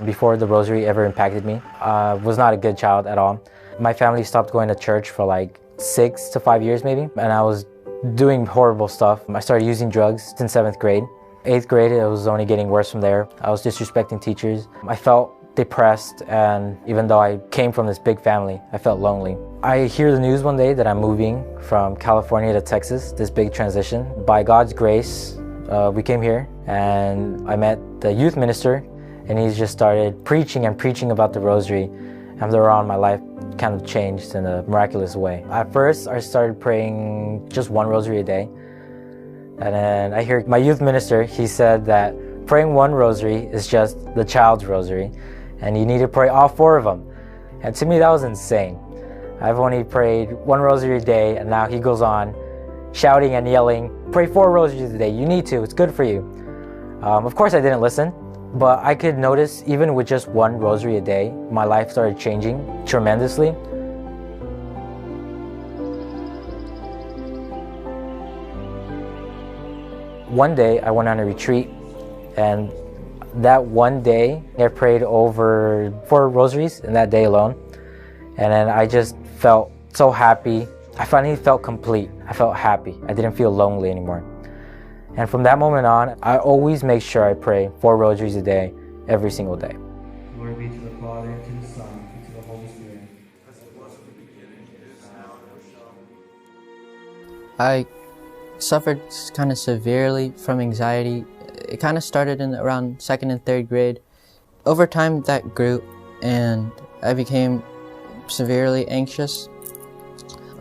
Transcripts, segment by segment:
before the rosary ever impacted me. I was not a good child at all. My family stopped going to church for like 6 to 5 years maybe, and I was doing horrible stuff. I started using drugs in 7th grade. 8th grade, it was only getting worse from there. I was disrespecting teachers. I felt depressed, and even though I came from this big family, I felt lonely. I hear the news one day that I'm moving from California to Texas, this big transition. By God's grace, we came here, and I met the youth minister, and he just started preaching and preaching about the rosary. And from there on, my life kind of changed in a miraculous way. At first, I started praying just 1 rosary a day. And then I hear my youth minister, he said that praying 1 rosary is just the child's rosary, and you need to pray all 4 of them. And to me, that was insane. I've only prayed 1 rosary a day, and now he goes on shouting and yelling, pray 4 rosaries a day, you need to, it's good for you. Of course I didn't listen, but I could notice even with just 1 rosary a day, my life started changing tremendously. One day I went on a retreat, and that one day I prayed over 4 rosaries in that day alone. And then I just felt so happy. I finally felt complete. I felt happy. I didn't feel lonely anymore. And from that moment on, I always make sure I pray 4 rosaries a day, every single day. Glory be to the Father, and to the Son, and to the Holy Spirit. As it was in the beginning, is now, and ever shall be. I suffered kind of severely from anxiety. It kind of started in around 2nd and 3rd grade. Over time that grew, and I became severely anxious.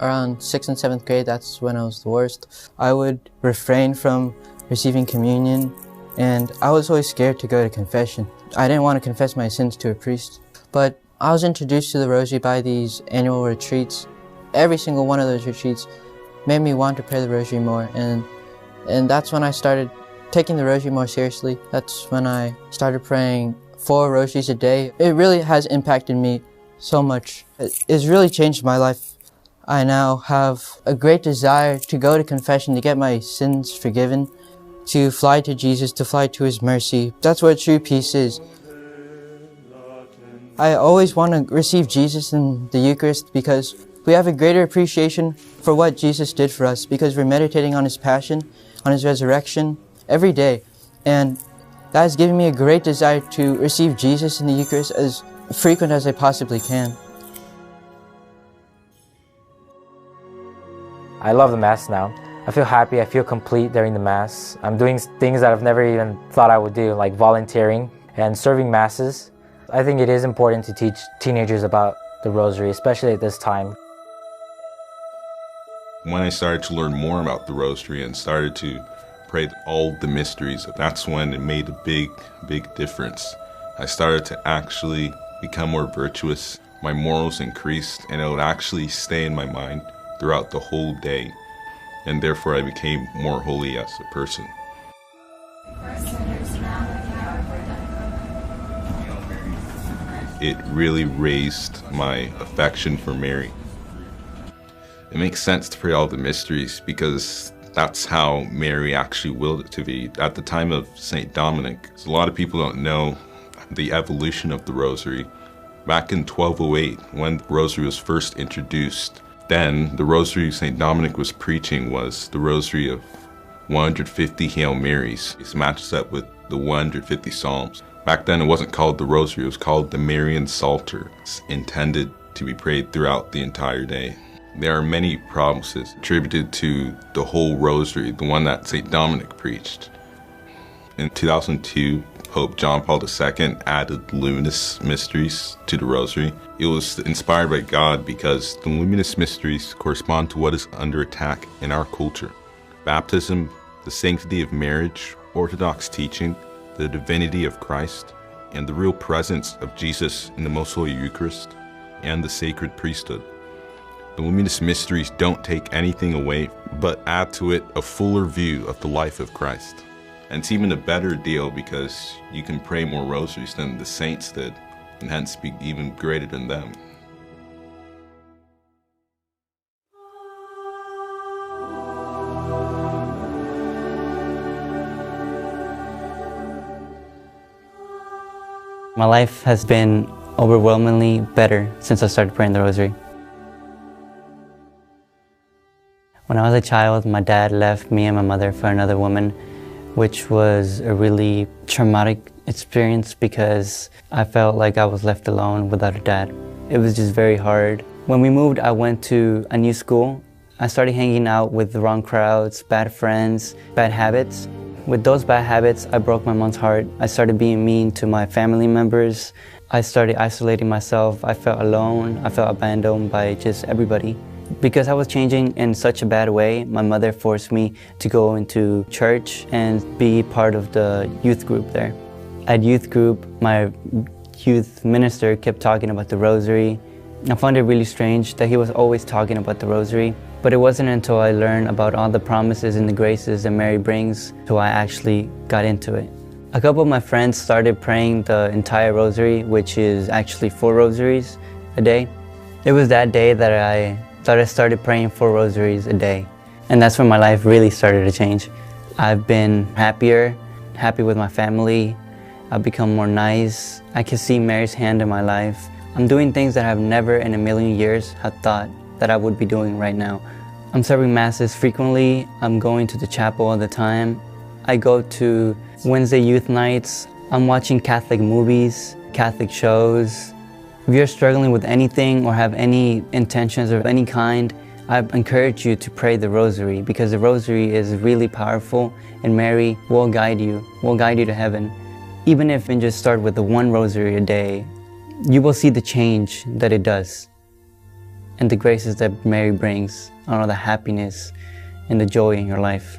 Around 6th and 7th grade, that's when I was the worst. I would refrain from receiving communion, and I was always scared to go to confession. I didn't want to confess my sins to a priest. But I was introduced to the rosary by these annual retreats. Every single one of those retreats made me want to pray the rosary more, and that's when I started taking the rosary more seriously. That's when I started praying 4 rosaries a day. It really has impacted me so much. It's really changed my life. I now have a great desire to go to confession, to get my sins forgiven, to fly to Jesus, to fly to His mercy. That's what true peace is. I always want to receive Jesus in the Eucharist because we have a greater appreciation for what Jesus did for us, because we're meditating on His passion, on His resurrection every day. And that has given me a great desire to receive Jesus in the Eucharist as frequent as I possibly can. I love the Mass now. I feel happy, I feel complete during the Mass. I'm doing things that I've never even thought I would do, like volunteering and serving Masses. I think it is important to teach teenagers about the Rosary, especially at this time. When I started to learn more about the Rosary and started to pray all the mysteries, that's when it made a big difference. I started to actually become more virtuous. My morals increased, and it would actually stay in my mind throughout the whole day, and therefore I became more holy as a person. It really raised my affection for Mary. It makes sense to pray all the mysteries because that's how Mary actually willed it to be. At the time of St. Dominic, a lot of people don't know the evolution of the Rosary. Back in 1208, when the Rosary was first introduced, then the Rosary St. Dominic was preaching was the Rosary of 150 Hail Marys. It matches up with the 150 Psalms. Back then it wasn't called the Rosary, it was called the Marian Psalter. It's intended to be prayed throughout the entire day. There are many promises attributed to the whole Rosary, the one that St. Dominic preached. In 2002, Pope John Paul II added luminous mysteries to the Rosary. It was inspired by God because the luminous mysteries correspond to what is under attack in our culture. Baptism, the sanctity of marriage, Orthodox teaching, the divinity of Christ, and the real presence of Jesus in the Most Holy Eucharist, and the sacred priesthood. The luminous mysteries don't take anything away, but add to it a fuller view of the life of Christ. And it's even a better deal because you can pray more rosaries than the saints did, and hence be even greater than them. My life has been overwhelmingly better since I started praying the Rosary. When I was a child, my dad left me and my mother for another woman, which was a really traumatic experience because I felt like I was left alone without a dad. It was just very hard. When we moved, I went to a new school. I started hanging out with the wrong crowds, bad friends, bad habits. With those bad habits, I broke my mom's heart. I started being mean to my family members. I started isolating myself. I felt alone. I felt abandoned by just everybody. Because I was changing in such a bad way, my mother forced me to go into church and be part of the youth group there. At youth group, my youth minister kept talking about the Rosary. I found it really strange that he was always talking about the Rosary. But it wasn't until I learned about all the promises and the graces that Mary brings till I actually got into it. A couple of my friends started praying the entire Rosary, which is actually 4 rosaries a day. It was that day that I started praying 4 rosaries a day. And that's when my life really started to change. I've been happier, happy with my family. I've become more nice. I can see Mary's hand in my life. I'm doing things that I've never in a million years had thought that I would be doing right now. I'm serving Masses frequently. I'm going to the chapel all the time. I go to Wednesday youth nights. I'm watching Catholic movies, Catholic shows. If you're struggling with anything or have any intentions of any kind, I encourage you to pray the Rosary because the Rosary is really powerful and Mary will guide you to heaven. Even if you just start with the 1 Rosary a day, you will see the change that it does and the graces that Mary brings, and all the happiness and the joy in your life.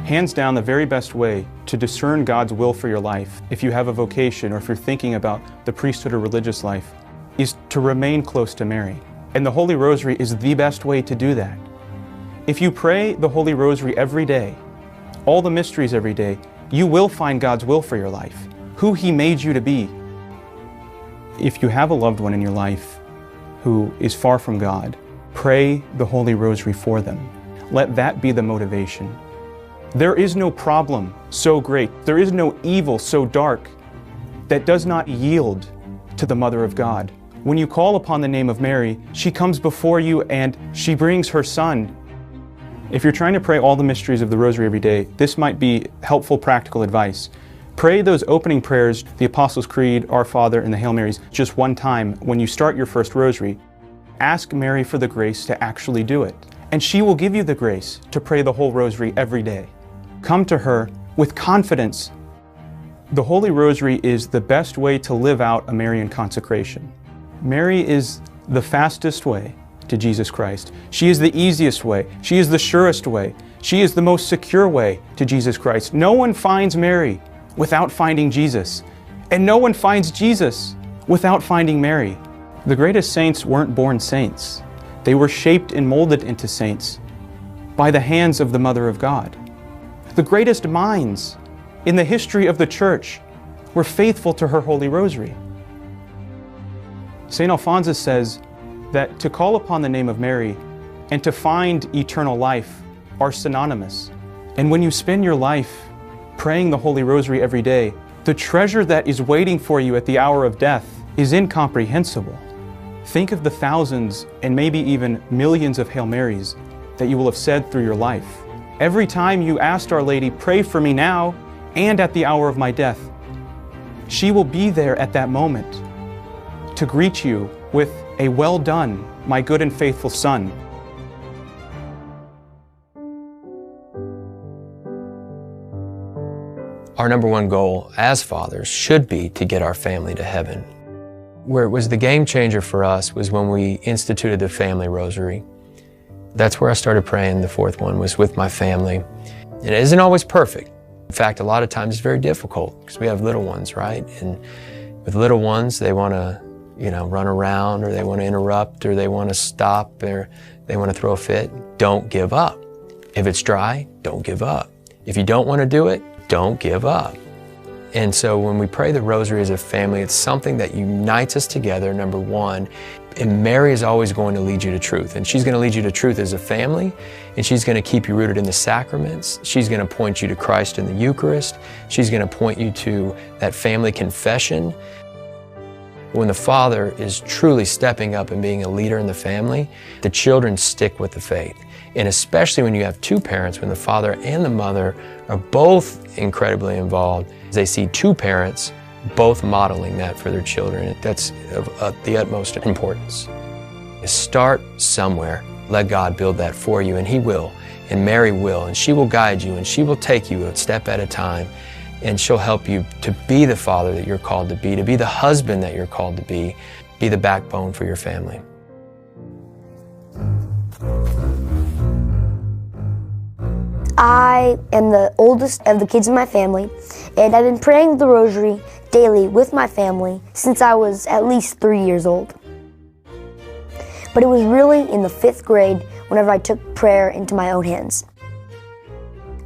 Hands down, the very best way to discern God's will for your life, if you have a vocation or if you're thinking about the priesthood or religious life, is to remain close to Mary. And the Holy Rosary is the best way to do that. If you pray the Holy Rosary every day, all the mysteries every day, you will find God's will for your life, who He made you to be. If you have a loved one in your life who is far from God, pray the Holy Rosary for them. Let that be the motivation. There is no problem so great, there is no evil so dark that does not yield to the Mother of God. When you call upon the name of Mary, she comes before you and she brings her Son. If you're trying to pray all the mysteries of the Rosary every day, this might be helpful practical advice. Pray those opening prayers, the Apostles' Creed, Our Father, and the Hail Marys, just one time when you start your first Rosary. Ask Mary for the grace to actually do it, and she will give you the grace to pray the whole Rosary every day. Come to her with confidence. The Holy Rosary is the best way to live out a Marian consecration. Mary is the fastest way to Jesus Christ. She is the easiest way. She is the surest way. She is the most secure way to Jesus Christ. No one finds Mary without finding Jesus, and no one finds Jesus without finding Mary. The greatest saints weren't born saints. They were shaped and molded into saints by the hands of the Mother of God. The greatest minds in the history of the Church were faithful to her Holy Rosary. St. Alphonsus says that to call upon the name of Mary and to find eternal life are synonymous. And when you spend your life praying the Holy Rosary every day, the treasure that is waiting for you at the hour of death is incomprehensible. Think of the thousands and maybe even millions of Hail Marys that you will have said through your life. Every time you asked Our Lady, pray for me now and at the hour of my death, she will be there at that moment to greet you with a well done, my good and faithful son. Our number one goal as fathers should be to get our family to heaven. Where it was the game changer for us was when we instituted the family rosary. That's where I started praying. The 4th one was with my family. And it isn't always perfect. In fact, a lot of times it's very difficult because we have little ones, right? And with little ones, they want to, run around, or they want to interrupt, or they want to stop, or they want to throw a fit. Don't give up. If it's dry, don't give up. If you don't want to do it, don't give up. And so when we pray the rosary as a family, it's something that unites us together, number one, And Mary is always going to lead you to truth. And she's going to lead you to truth as a family, and she's going to keep you rooted in the sacraments. She's going to point you to Christ in the Eucharist. She's going to point you to that family confession. When the father is truly stepping up and being a leader in the family, the children stick with the faith. And especially when you have two parents, when the father and the mother are both incredibly involved, they see two parents both modeling that for their children. That's of the utmost importance. Start somewhere. Let God build that for you, and He will, and Mary will, and she will guide you, and she will take you a step at a time, and she'll help you to be the father that you're called to be the husband that you're called to be the backbone for your family. I am the oldest of the kids in my family, and I've been praying the Rosary daily with my family since I was at least 3 years old. But it was really in the 5th grade whenever I took prayer into my own hands.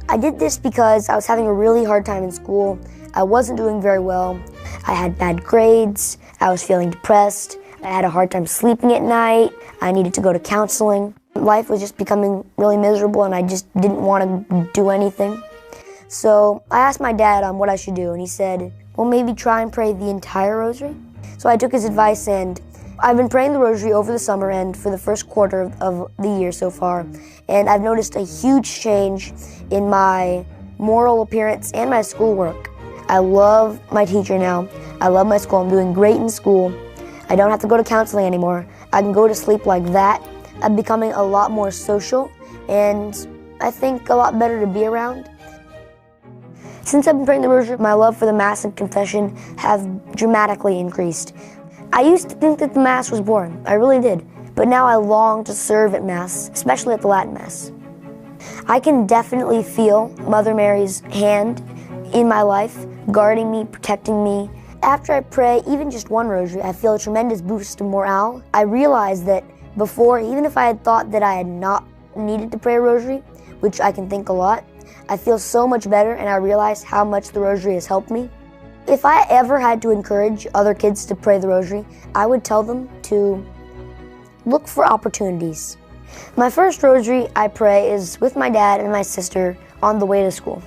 I did this because I was having a really hard time in school. I wasn't doing very well. I had bad grades. I was feeling depressed. I had a hard time sleeping at night. I needed to go to counseling. Life was just becoming really miserable, and I just didn't want to do anything. So I asked my dad what I should do, and he said, well, maybe try and pray the entire Rosary. So I took his advice, and I've been praying the Rosary over the summer and for the first quarter of the year so far, and I've noticed a huge change in my moral appearance and my schoolwork. I love my teacher now. I love my school. I'm doing great in school. I don't have to go to counseling anymore. I can go to sleep like that. I'm becoming a lot more social, and I think a lot better to be around. Since I've been praying the Rosary, my love for the Mass and confession have dramatically increased. I used to think that the Mass was boring. I really did. But now I long to serve at Mass, especially at the Latin Mass. I can definitely feel Mother Mary's hand in my life, guarding me, protecting me. After I pray even just one Rosary, I feel a tremendous boost of morale. I realize that before, even if I had thought that I had not needed to pray a Rosary, which I can think a lot, I feel so much better, and I realize how much the Rosary has helped me. If I ever had to encourage other kids to pray the Rosary, I would tell them to look for opportunities. My first Rosary I pray is with my dad and my sister on the way to school.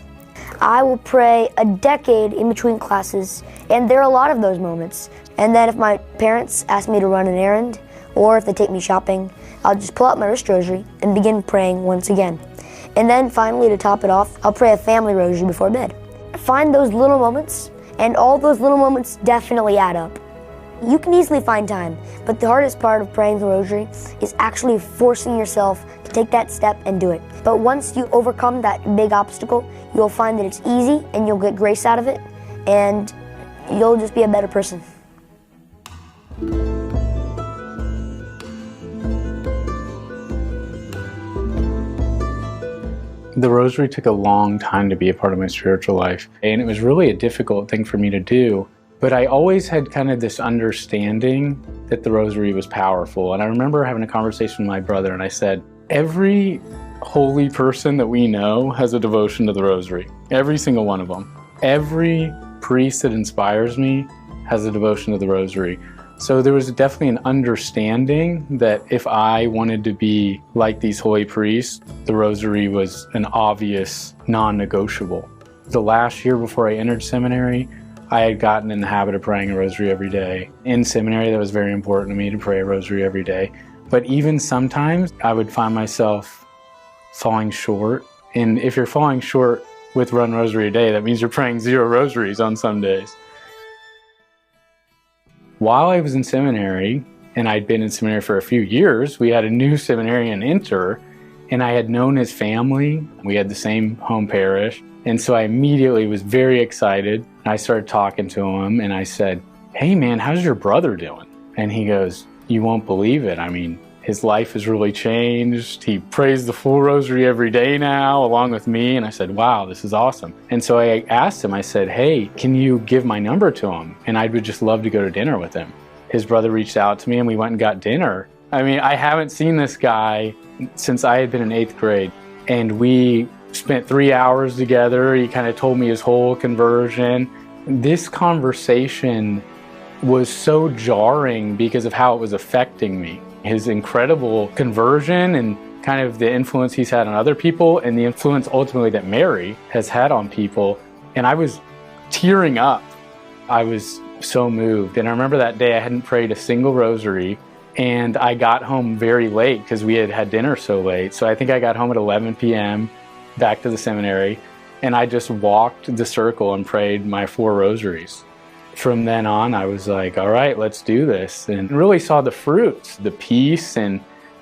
I will pray a decade in between classes, and there are a lot of those moments. And then if my parents ask me to run an errand, or if they take me shopping, I'll just pull out my wrist Rosary and begin praying once again. And then finally, to top it off, I'll pray a family Rosary before bed. Find those little moments, and all those little moments definitely add up. You can easily find time, but the hardest part of praying the Rosary is actually forcing yourself to take that step and do it. But once you overcome that big obstacle, you'll find that it's easy, and you'll get grace out of it, and you'll just be a better person. The Rosary took a long time to be a part of my spiritual life, and it was really a difficult thing for me to do. But I always had kind of this understanding that the Rosary was powerful. And I remember having a conversation with my brother, and I said, every holy person that we know has a devotion to the Rosary. Every single one of them. Every priest that inspires me has a devotion to the Rosary. So there was definitely an understanding that if I wanted to be like these holy priests, the Rosary was an obvious non-negotiable. The last year before I entered seminary, I had gotten in the habit of praying a Rosary every day. In seminary, that was very important to me to pray a Rosary every day. But even sometimes, I would find myself falling short. And if you're falling short with one Rosary a day, that means you're praying 0 rosaries on some days. While I was in seminary, and I'd been in seminary for a few years, we had a new seminarian enter, and I had known his family. We had the same home parish. And so I immediately was very excited. I started talking to him, and I said, hey man, how's your brother doing? And he goes, you won't believe it. I mean, his life has really changed. He prays the full Rosary every day now, along with me. And I said, wow, this is awesome. And so I asked him, I said, hey, can you give my number to him? And I would just love to go to dinner with him. His brother reached out to me, and we went and got dinner. I mean, I haven't seen this guy since I had been in 8th grade. And we spent 3 hours together. He kind of told me his whole conversion. This conversation was so jarring because of how it was affecting me. His incredible conversion and kind of the influence he's had on other people, and the influence ultimately that Mary has had on people. And I was tearing up. I was so moved. And I remember that day I hadn't prayed a single rosary, and I got home very late because we had had dinner so late. So I think I got home at 11 p.m. back to the seminary, and I just walked the circle and prayed my 4 rosaries. From then on, I was like, all right, let's do this. And really saw the fruits, the peace, and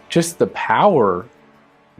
just the power.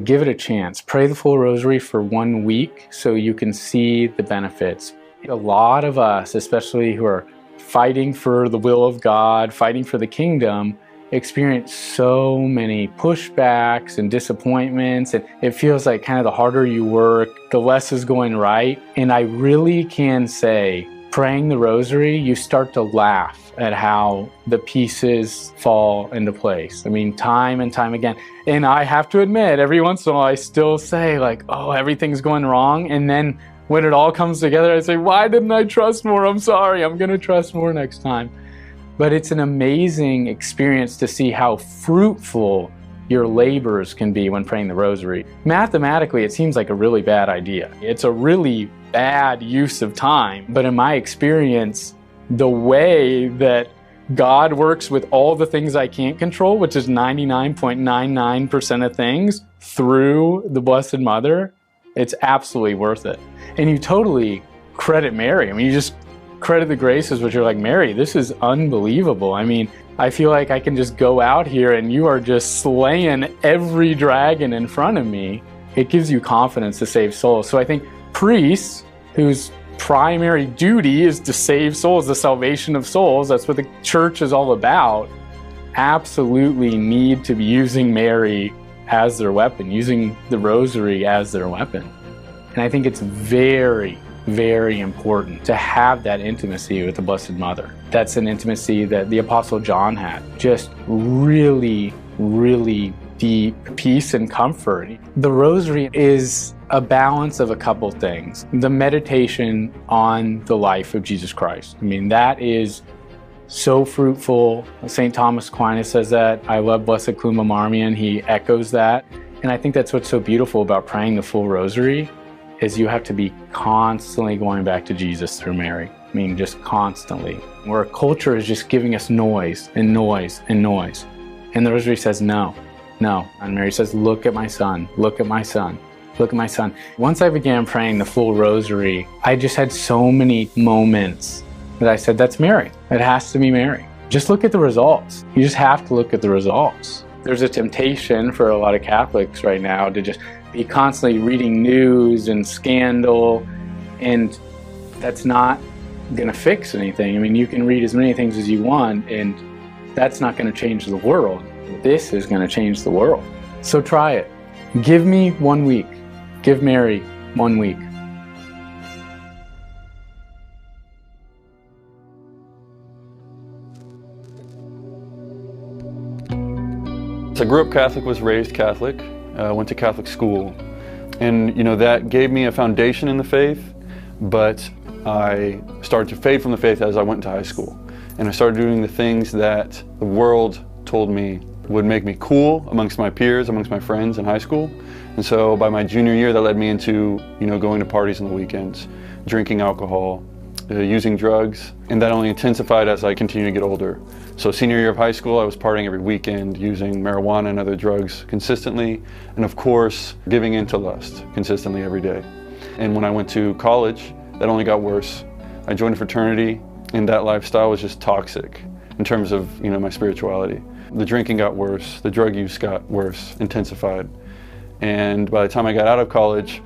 Give it a chance. Pray the full rosary for 1 week so you can see the benefits. A lot of us, especially who are fighting for the will of God, fighting for the kingdom, experience so many pushbacks and disappointments, and it feels like kind of the harder you work, the less is going right. And I really can say, praying the rosary, you start to laugh at how the pieces fall into place. I mean, time and time again. And I have to admit, every once in a while, I still say like, oh, everything's going wrong. And then when it all comes together, I say, why didn't I trust more? I'm sorry, I'm gonna trust more next time. But it's an amazing experience to see how fruitful your labors can be when praying the rosary. Mathematically, it seems like a really bad idea. It's a really bad use of time. But in my experience, the way that God works with all the things I can't control, which is 99.99% of things, through the Blessed Mother, it's absolutely worth it. And you totally credit Mary. I mean, you just credit the graces, which are like, Mary, this is unbelievable. I mean, I feel like I can just go out here and you are just slaying every dragon in front of me. It gives you confidence to save souls. So I think priests, whose primary duty is to save souls, the salvation of souls, that's what the church is all about, absolutely need to be using Mary as their weapon, using the rosary as their weapon. And I think it's very, very important to have that intimacy with the Blessed Mother. That's an intimacy that the Apostle John had. Just really, really deep peace and comfort. The rosary is a balance of a couple things. The meditation on the life of Jesus Christ. I mean, that is so fruitful. St. Thomas Aquinas says that. I love Blessed Cluma Marmion. He echoes that. And I think that's what's so beautiful about praying the full rosary, is you have to be constantly going back to Jesus through Mary. I mean, just constantly. Where our culture is just giving us noise and noise and noise. And the rosary says, no, no. And Mary says, look at my son, look at my son, look at my son. Once I began praying the full rosary, I just had so many moments that I said, that's Mary. It has to be Mary. Just look at the results. You just have to look at the results. There's a temptation for a lot of Catholics right now to just be constantly reading news and scandal, and that's not going to fix anything. I mean, you can read as many things as you want, and that's not going to change the world. This is going to change the world. So try it. Give me 1 week. Give Mary 1 week. So I grew up Catholic, was raised Catholic, went to Catholic school. And that gave me a foundation in the faith, but I started to fade from the faith as I went to high school. And I started doing the things that the world told me would make me cool amongst my peers, amongst my friends in high school. And so by my junior year, that led me into, going to parties on the weekends, drinking alcohol, using drugs, and that only intensified as I continued to get older. So senior year of high school, I was partying every weekend, using marijuana and other drugs consistently, and of course, giving into lust consistently every day. And when I went to college, that only got worse. I joined a fraternity, and that lifestyle was just toxic in terms of, my spirituality. The drinking got worse, the drug use got worse, intensified. And by the time I got out of college,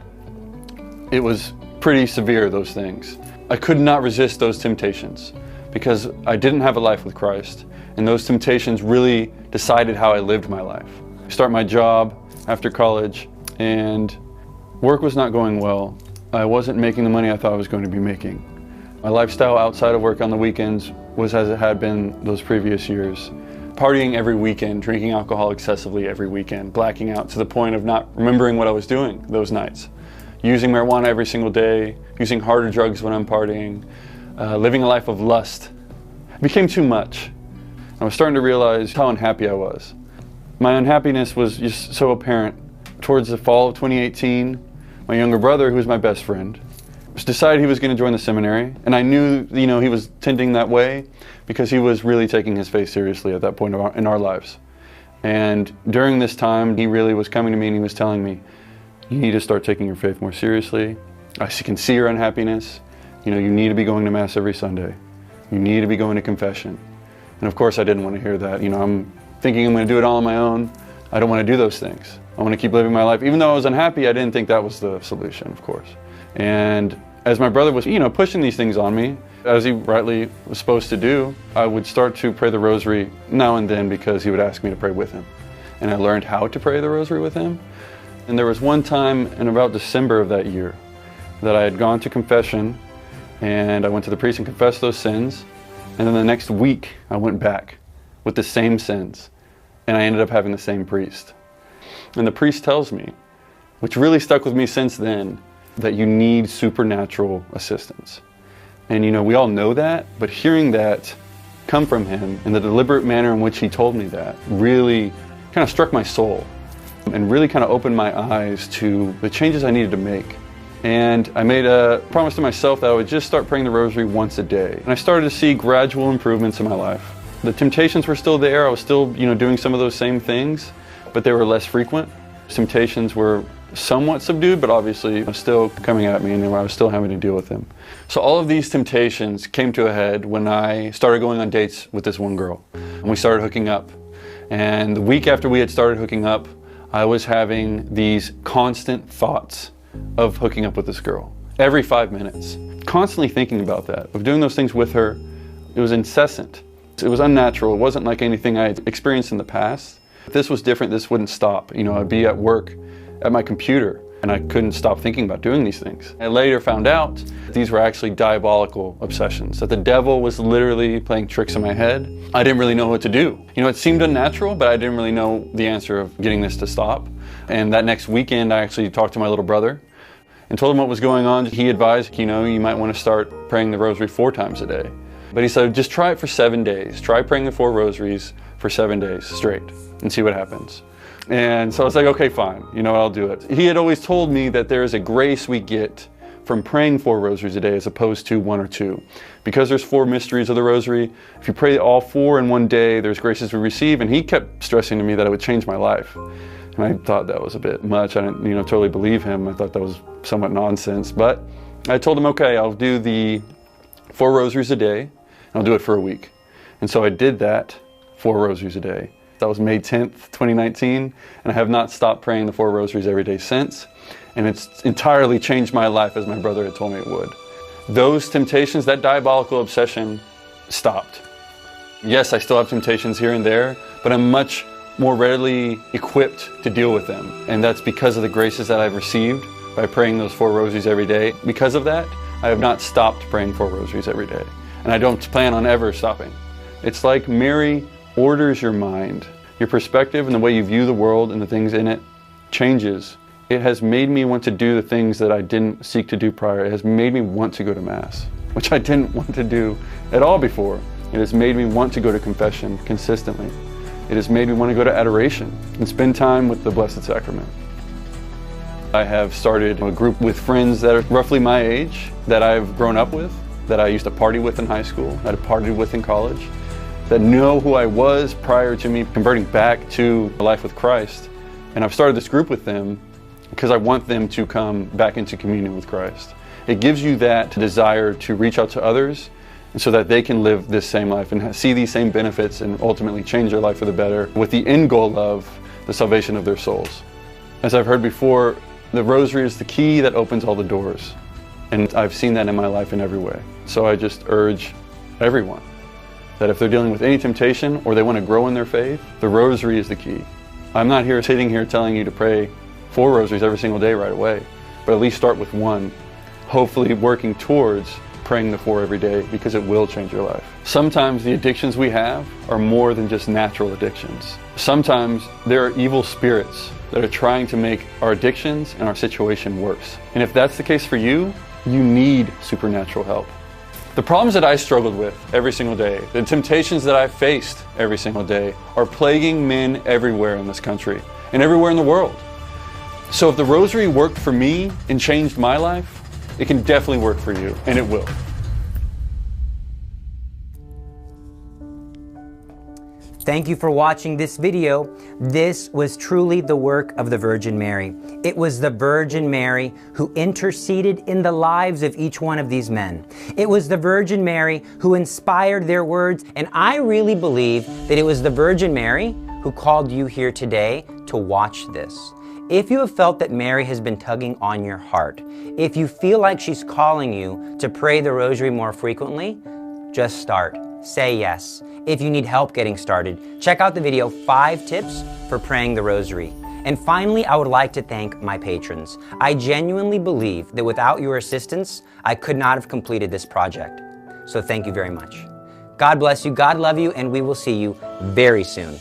it was pretty severe, those things. I could not resist those temptations because I didn't have a life with Christ, and those temptations really decided how I lived my life. I start my job after college, and work was not going well. I wasn't making the money I thought I was going to be making. My lifestyle outside of work on the weekends was as it had been those previous years. Partying every weekend, drinking alcohol excessively every weekend, blacking out to the point of not remembering what I was doing those nights. Using marijuana every single day, using harder drugs when I'm partying, living a life of lust. It became too much. I was starting to realize how unhappy I was. My unhappiness was just so apparent. Towards the fall of 2018, my younger brother, who was my best friend, decided he was going to join the seminary, and I knew, he was tending that way because he was really taking his faith seriously at that point in our lives. And during this time, he really was coming to me and he was telling me, you need to start taking your faith more seriously. I can see your unhappiness. You need to be going to Mass every Sunday. You need to be going to confession. And of course I didn't want to hear that. I'm thinking I'm going to do it all on my own. I don't want to do those things. I want to keep living my life. Even though I was unhappy, I didn't think that was the solution, of course. And as my brother was, pushing these things on me, as he rightly was supposed to do, I would start to pray the Rosary now and then because he would ask me to pray with him. And I learned how to pray the Rosary with him. And there was one time in about December of that year that I had gone to confession, and I went to the priest and confessed those sins. And then the next week I went back with the same sins, and I ended up having the same priest. And the priest tells me, which really stuck with me since then, that you need supernatural assistance. And we all know that, but hearing that come from him in the deliberate manner in which he told me that really kind of struck my soul and really kind of opened my eyes to the changes I needed to make. And I made a promise to myself that I would just start praying the Rosary once a day. And I started to see gradual improvements in my life. The temptations were still there. I was still, doing some of those same things, but they were less frequent. Temptations were somewhat subdued, but obviously still coming at me, and I was still having to deal with them. So all of these temptations came to a head when I started going on dates with this one girl. And we started hooking up. And the week after we had started hooking up, I was having these constant thoughts of hooking up with this girl. Every 5 minutes. Constantly thinking about that, of doing those things with her. It was incessant. It was unnatural. It wasn't like anything I had experienced in the past. If this was different, this wouldn't stop. I'd be at work at my computer and I couldn't stop thinking about doing these things. I later found out these were actually diabolical obsessions, that the devil was literally playing tricks in my head. I didn't really know what to do. It seemed unnatural, but I didn't really know the answer of getting this to stop. And that next weekend, I actually talked to my little brother and told him what was going on. He advised, you might want to start praying the Rosary 4 times a day. But he said, just try it for 7 days. Try praying the 4 rosaries for 7 days straight and see what happens. And so I was like, okay, fine, I'll do it. He had always told me that there is a grace we get from praying 4 rosaries a day as opposed to 1 or 2. Because there's 4 mysteries of the Rosary, if you pray all 4 in one day, there's graces we receive. And he kept stressing to me that it would change my life. And I thought that was a bit much. I didn't, totally believe him. I thought that was somewhat nonsense. But I told him, okay, I'll do the 4 rosaries a day. I'll do it for a week. And so I did that, 4 rosaries a day. That was May 10th, 2019, and I have not stopped praying the 4 rosaries every day since. And it's entirely changed my life as my brother had told me it would. Those temptations, that diabolical obsession, stopped. Yes, I still have temptations here and there, but I'm much more readily equipped to deal with them. And that's because of the graces that I've received by praying those 4 rosaries every day. Because of that, I have not stopped praying 4 rosaries every day. And I don't plan on ever stopping. It's like Mary orders your mind. Your perspective and the way you view the world and the things in it changes. It has made me want to do the things that I didn't seek to do prior. It has made me want to go to Mass, which I didn't want to do at all before. It has made me want to go to confession consistently. It has made me want to go to adoration and spend time with the Blessed Sacrament. I have started a group with friends that are roughly my age, that I've grown up with, that I used to party with in high school, that I partied with in college, that know who I was prior to me converting back to a life with Christ. And I've started this group with them because I want them to come back into communion with Christ. It gives you that desire to reach out to others and so that they can live this same life and see these same benefits and ultimately change their life for the better with the end goal of the salvation of their souls. As I've heard before, the Rosary is the key that opens all the doors. And I've seen that in my life in every way. So I just urge everyone that if they're dealing with any temptation or they want to grow in their faith, the Rosary is the key. I'm not sitting here telling you to pray 4 rosaries every single day right away, but at least start with 1, hopefully working towards praying the 4 every day, because it will change your life. Sometimes the addictions we have are more than just natural addictions. Sometimes there are evil spirits that are trying to make our addictions and our situation worse. And if that's the case for you, you need supernatural help. The problems that I struggled with every single day, the temptations that I faced every single day, are plaguing men everywhere in this country and everywhere in the world. So if the Rosary worked for me and changed my life, it can definitely work for you, and it will. Thank you for watching this video. This was truly the work of the Virgin Mary. It was the Virgin Mary who interceded in the lives of each one of these men. It was the Virgin Mary who inspired their words, and I really believe that it was the Virgin Mary who called you here today to watch this. If you have felt that Mary has been tugging on your heart, if you feel like she's calling you to pray the Rosary more frequently, just start. Say yes. If you need help getting started, check out the video 5 Tips for Praying the Rosary. And finally, I would like to thank my patrons. I genuinely believe that without your assistance, I could not have completed this project. So thank you very much. God bless you, God love you, and we will see you very soon.